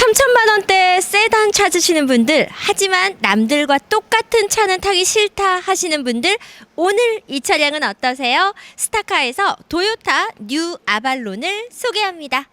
3천만 원대 세단 찾으시는 분들, 하지만 남들과 똑같은 차는 타기 싫다 하시는 분들, 오늘 이 차량은 어떠세요? 스타카에서 도요타 뉴 아발론을 소개합니다.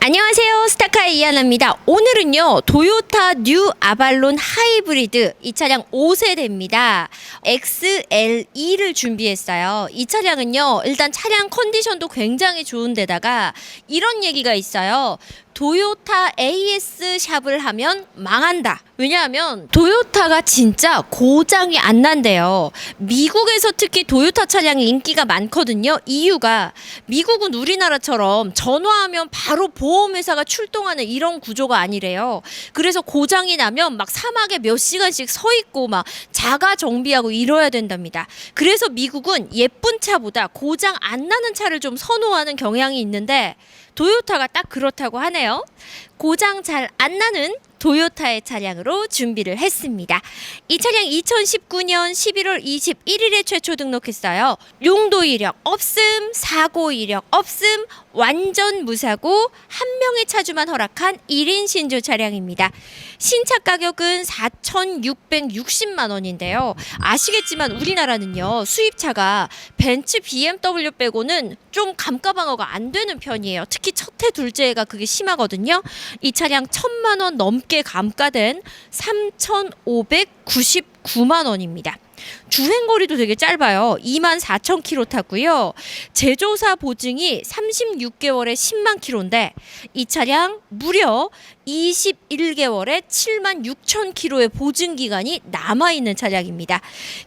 안녕하세요, 스타카의 이하나입니다. 오늘은요, 도요타 뉴 아발론 하이브리드, 이 차량 5세대입니다. XLE를 준비했어요. 이 차량은요, 일단 차량 컨디션도 굉장히 좋은데다가 이런 얘기가 있어요. 도요타 AS 샵을 하면 망한다. 왜냐하면 도요타가 진짜 고장이 안 난대요. 미국에서 특히 도요타 차량이 인기가 많거든요. 이유가 미국은 우리나라처럼 전화하면 바로 보험회사가 출동하는 이런 구조가 아니래요. 그래서 고장이 나면 막 사막에 몇 시간씩 서 있고 막 자가 정비하고 이뤄야 된답니다. 그래서 미국은 예쁜 차보다 고장 안 나는 차를 좀 선호하는 경향이 있는데 도요타가 딱 그렇다고 하네요. 고장 잘 안 나는 도요타의 차량으로 준비를 했습니다. 이 차량 2019년 11월 21일에 최초 등록했어요. 용도 이력 없음, 사고 이력 없음, 완전 무사고 한 명의 차주만 허락한 1인 신조 차량입니다. 신차 가격은 4,660만 원인데요. 아시겠지만 우리나라는요, 수입차가 벤츠, BMW 빼고는 좀 감가방어가 안 되는 편이에요. 특히 첫해, 둘째가 그게 심하거든요. 이 차량 1,000만 원 넘게 감가된 3,599만 원입니다. 주행거리도 되게 짧아요. 24,000km 타고요. 제조사 보증이 36개월에 10만 km인데 이 차량 무려 21개월에 76,000km의 보증 기간이 남아있는 차량입니다.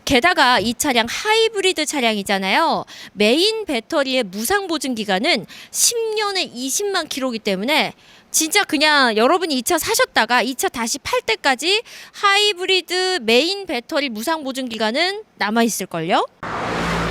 게다가 이 차량 하이브리드 차량이잖아요. 메인 배터리의 무상 보증 기간은 10년에 20만 km이기 때문에 진짜 그냥 여러분이 이 차 사셨다가 이 차 다시 팔 때까지 하이브리드 메인 배터리 무상 보증 기간은 남아있을걸요?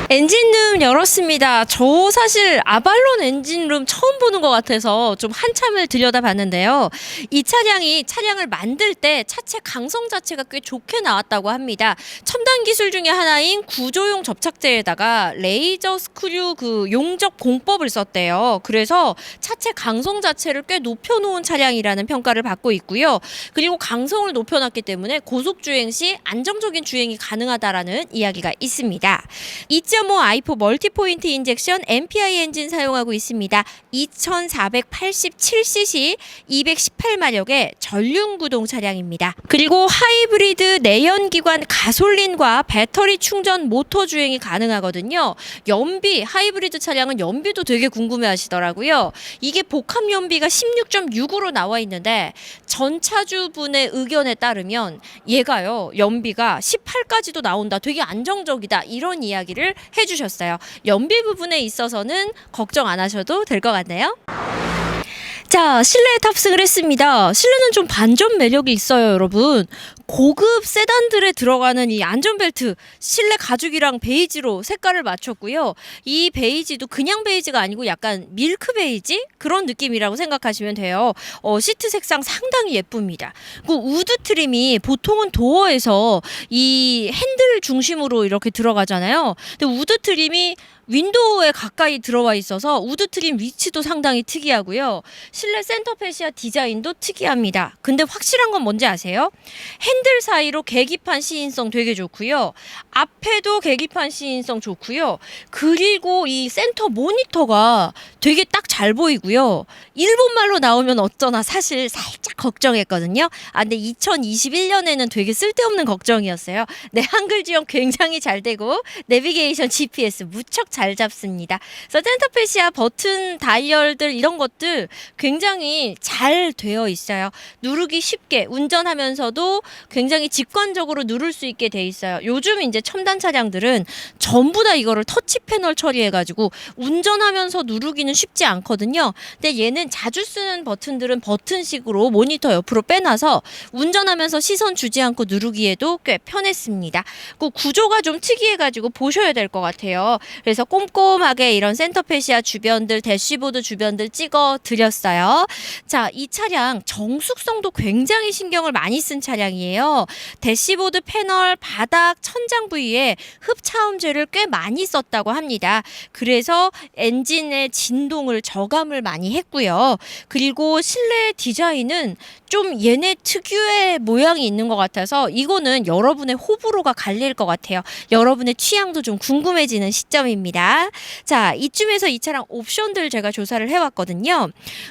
엔진룸 열었습니다. 저 사실 아발론 엔진룸 처음 보는 것 같아서 좀 한참을 들여다봤는데요. 이 차량이 차량을 만들 때 차체 강성 자체가 꽤 좋게 나왔다고 합니다. 첨단 기술 중에 하나인 구조용 접착제에다가 레이저 스크류 그 용접 공법을 썼대요. 그래서 차체 강성 자체를 꽤 높여놓은 차량이라는 평가를 받고 있고요. 그리고 강성을 높여놨기 때문에 고속 주행 시 안정적인 주행이 가능하다라는 이야기가 있습니다. 2.5 i4 멀티포인트 인젝션 MPI 엔진 사용하고 있습니다. 2487cc 218마력의 전륜구동 차량입니다. 그리고 하이브리드 내연기관 가솔린과 배터리 충전 모터 주행이 가능하거든요. 연비, 하이브리드 차량은 연비도 되게 궁금해 하시더라고요. 이게 복합 연비가 16.6으로 나와 있는데 전 차주분의 의견에 따르면 얘가요, 연비가 18까지도 나온다. 되게 안정적이다. 이런 이야기를 해주셨어요. 연비 부분에 있어서는 걱정 안 하셔도 될 것 같네요. 자, 실내에 탑승을 했습니다. 실내는 좀 반전 매력이 있어요, 여러분. 고급 세단들에 들어가는 이 안전벨트, 실내 가죽이랑 베이지로 색깔을 맞췄고요. 이 베이지도 그냥 베이지가 아니고 약간 밀크 베이지? 그런 느낌이라고 생각하시면 돼요. 시트 색상 상당히 예쁩니다. 그 우드 트림이 보통은 도어에서 이 핸들 중심으로 이렇게 들어가잖아요. 근데 우드 트림이 윈도우에 가까이 들어와 있어서 우드 트림 위치도 상당히 특이하고요. 실내 센터 페시아 디자인도 특이합니다. 근데 확실한 건 뭔지 아세요? 핸들 사이로 계기판 시인성 되게 좋고요. 앞에도 계기판 시인성 좋고요. 그리고 이 센터 모니터가 되게 딱 잘 보이고요. 일본말로 나오면 어쩌나 사실 살짝 걱정했거든요. 근데 2021년에는 되게 쓸데없는 걱정이었어요. 네, 한글 지원 굉장히 잘 되고 내비게이션 GPS 무척 잘 잡습니다. 그래서 센터 페시아 버튼 다이얼들 이런 것들 굉장히 잘 되어 있어요. 누르기 쉽게 운전하면서도 굉장히 직관적으로 누를 수 있게 돼 있어요. 요즘 이제 첨단 차량들은 전부 다 이거를 터치 패널 처리해가지고 운전하면서 누르기는 쉽지 않거든요. 근데 얘는 자주 쓰는 버튼들은 버튼식으로 모니터 옆으로 빼놔서 운전하면서 시선 주지 않고 누르기에도 꽤 편했습니다. 그 구조가 좀 특이해가지고 보셔야 될 것 같아요. 그래서 꼼꼼하게 이런 센터 페시아 주변들, 대시보드 주변들 찍어 드렸어요. 자, 이 차량 정숙성도 굉장히 신경을 많이 쓴 차량이에요. 차량인데요. 대시보드 패널, 바닥, 천장 부위에 흡차음제를 꽤 많이 썼다고 합니다. 그래서 엔진의 진동을 저감을 많이 했고요. 그리고 실내 디자인은 좀 얘네 특유의 모양이 있는 것 같아서 이거는 여러분의 호불호가 갈릴 것 같아요. 여러분의 취향도 좀 궁금해지는 시점입니다. 자, 이쯤에서 이 차량 옵션들 제가 조사를 해왔거든요.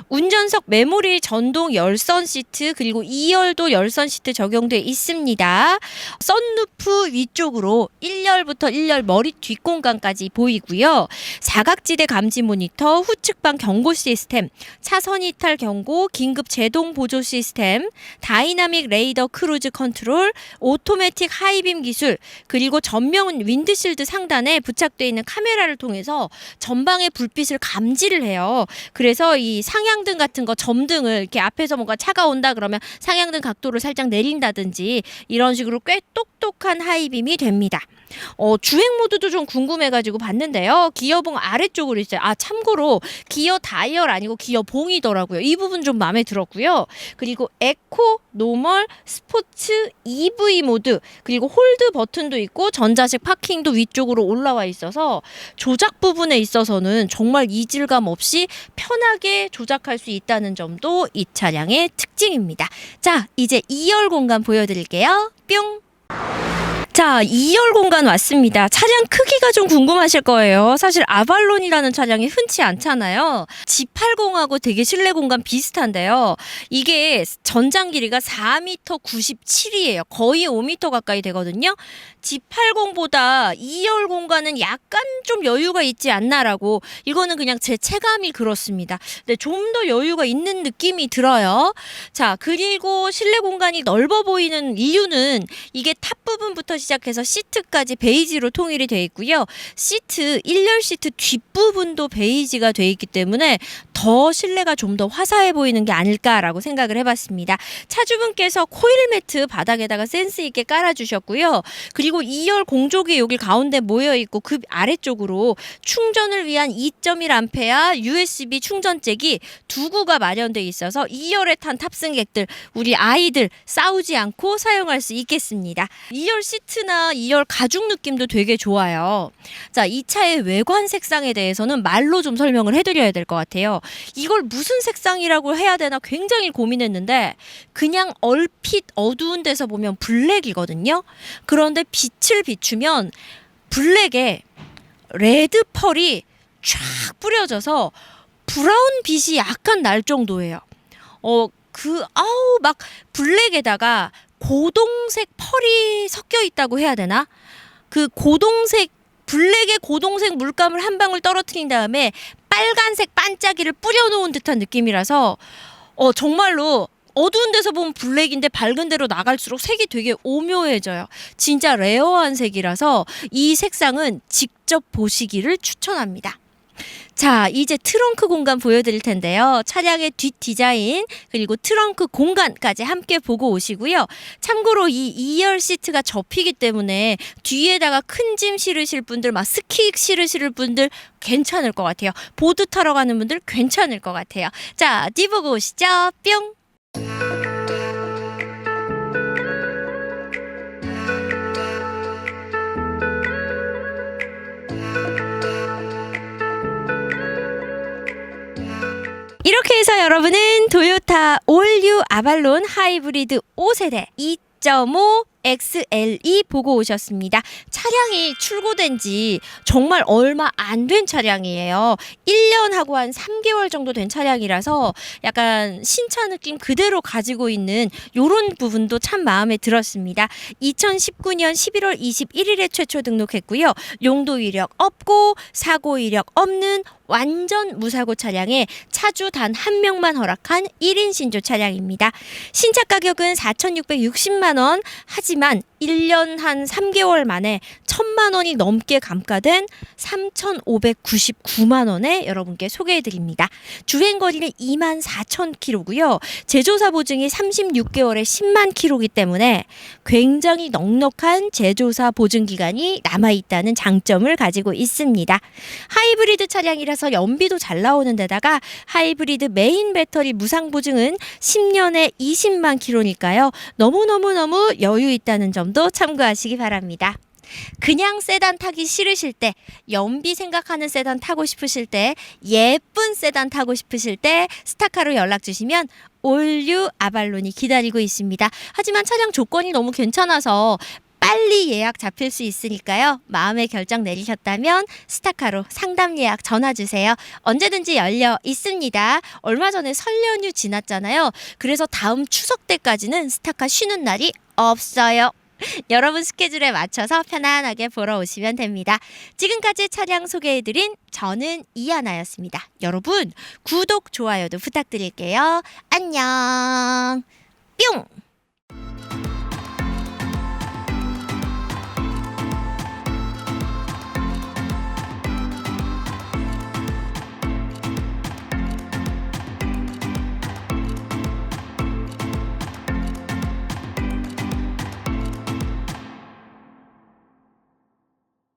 운전석 메모리 전동 열선 시트 그리고 2열도 열선 시트 적용돼 있습니다. 썬루프 위쪽으로 1열부터 1열 머리 뒷공간까지 보이고요. 사각지대 감지 모니터, 후측방 경고 시스템, 차선 이탈 경고, 긴급 제동 보조 시스템, 다이나믹 레이더 크루즈 컨트롤, 오토매틱 하이빔 기술, 그리고 전면 윈드실드 상단에 부착되어 있는 카메라를 통해서 전방의 불빛을 감지를 해요. 그래서 이 상향등 같은 거, 점등을 이렇게 앞에서 뭔가 차가 온다 그러면 상향등 각도를 살짝 내린다든지 이런 식으로 꽤 똑똑한 하이빔이 됩니다. 주행 모드도 좀 궁금해가지고 봤는데요. 기어봉 아래쪽으로 있어요. 참고로 기어 다이얼 아니고 기어 봉이더라고요. 이 부분 좀 마음에 들었고요. 그리고 에코, 노멀, 스포츠, EV 모드, 그리고 홀드 버튼도 있고 전자식 파킹도 위쪽으로 올라와 있어서 조작 부분에 있어서는 정말 이질감 없이 편하게 조작할 수 있다는 점도 이 차량의 특징입니다. 자, 이제 2열 공간 보여드릴게요. 뿅! 자, 2열 공간 왔습니다. 차량 크기가 좀 궁금하실 거예요. 사실 아발론이라는 차량이 흔치 않잖아요. G80하고 되게 실내 공간 비슷한데요. 이게 전장 길이가 4m 97이에요. 거의 5m 가까이 되거든요. G80보다 2열 공간은 약간 좀 여유가 있지 않나라고, 이거는 그냥 제 체감이 그렇습니다. 근데 좀 더 여유가 있는 느낌이 들어요. 자, 그리고 실내 공간이 넓어 보이는 이유는 이게 탑 부분부터 시작해서 시트까지 베이지로 통일이 되어 있고요. 시트, 1열 시트 뒷부분도 베이지가 되어 있기 때문에 더 실내가 좀 더 화사해 보이는 게 아닐까라고 생각을 해봤습니다. 차주분께서 코일 매트 바닥에다가 센스 있게 깔아주셨고요. 그리고 2열 공조기 여기 가운데 모여있고 그 아래쪽으로 충전을 위한 2.1A USB 충전잭이 두 구가 마련되어 있어서 2열에 탄 탑승객들, 우리 아이들 싸우지 않고 사용할 수 있겠습니다. 2열 시트나 2열 가죽 느낌도 되게 좋아요. 자, 이 차의 외관 색상에 대해서는 말로 좀 설명을 해드려야 될 것 같아요. 이걸 무슨 색상이라고 해야 되나 굉장히 고민했는데 그냥 얼핏 어두운 데서 보면 블랙이거든요. 그런데 빛을 비추면 블랙에 레드 펄이 쫙 뿌려져서 브라운 빛이 약간 날 정도예요. 막 블랙에다가 고동색 펄이 섞여 있다고 해야 되나? 그 고동색, 블랙에 고동색 물감을 한 방울 떨어뜨린 다음에 빨간색 반짝이를 뿌려놓은 듯한 느낌이라서 정말로 어두운 데서 보면 블랙인데 밝은 데로 나갈수록 색이 되게 오묘해져요. 진짜 레어한 색이라서 이 색상은 직접 보시기를 추천합니다. 자, 이제 트렁크 공간 보여드릴 텐데요. 차량의 뒷 디자인 그리고 트렁크 공간까지 함께 보고 오시고요. 참고로 이 2열 시트가 접히기 때문에 뒤에다가 큰 짐 실으실 분들, 막 스키 실으실 분들 괜찮을 것 같아요. 보드 타러 가는 분들 괜찮을 것 같아요. 자, 뒤보고 오시죠. 뿅! 이렇게 해서 여러분은 토요타 올뉴 아발론 하이브리드 5세대 2.5 XLE 보고 오셨습니다. 차량이 출고된 지 정말 얼마 안 된 차량이에요. 1년하고 한 3개월 정도 된 차량이라서 약간 신차 느낌 그대로 가지고 있는 이런 부분도 참 마음에 들었습니다. 2019년 11월 21일에 최초 등록했고요. 용도 이력 없고 사고 이력 없는 완전 무사고 차량에 차주 단 한 명만 허락한 1인 신조 차량입니다. 신차 가격은 4,660만 원. 하지만 하지만 1년 한 3개월 만에 1,000만 원이 넘게 감가된 3,599만 원에 여러분께 소개해드립니다. 주행거리는 24,000km고요. 제조사 보증이 36개월에 10만 km이기 때문에 굉장히 넉넉한 제조사 보증 기간이 남아있다는 장점을 가지고 있습니다. 하이브리드 차량이라서 연비도 잘 나오는 데다가 하이브리드 메인 배터리 무상 보증은 10년에 20만 km니까요. 너무너무너무 여유 있다는 점도 참고하시기 바랍니다. 그냥 세단 타기 싫으실 때, 연비 생각하는 세단 타고 싶으실 때, 예쁜 세단 타고 싶으실 때 스타카로 연락 주시면 올류 아발론이 기다리고 있습니다. 하지만 차량 조건이 너무 괜찮아서 빨리 예약 잡힐 수 있으니까요. 마음의 결정 내리셨다면 스타카로 상담 예약 전화 주세요. 언제든지 열려 있습니다. 얼마 전에 설 연휴 지났잖아요. 그래서 다음 추석 때까지는 스타카 쉬는 날이 없어요. 여러분 스케줄에 맞춰서 편안하게 보러 오시면 됩니다. 지금까지 차량 소개해드린 저는 이하나였습니다. 여러분 구독, 좋아요도 부탁드릴게요. 안녕. 뿅!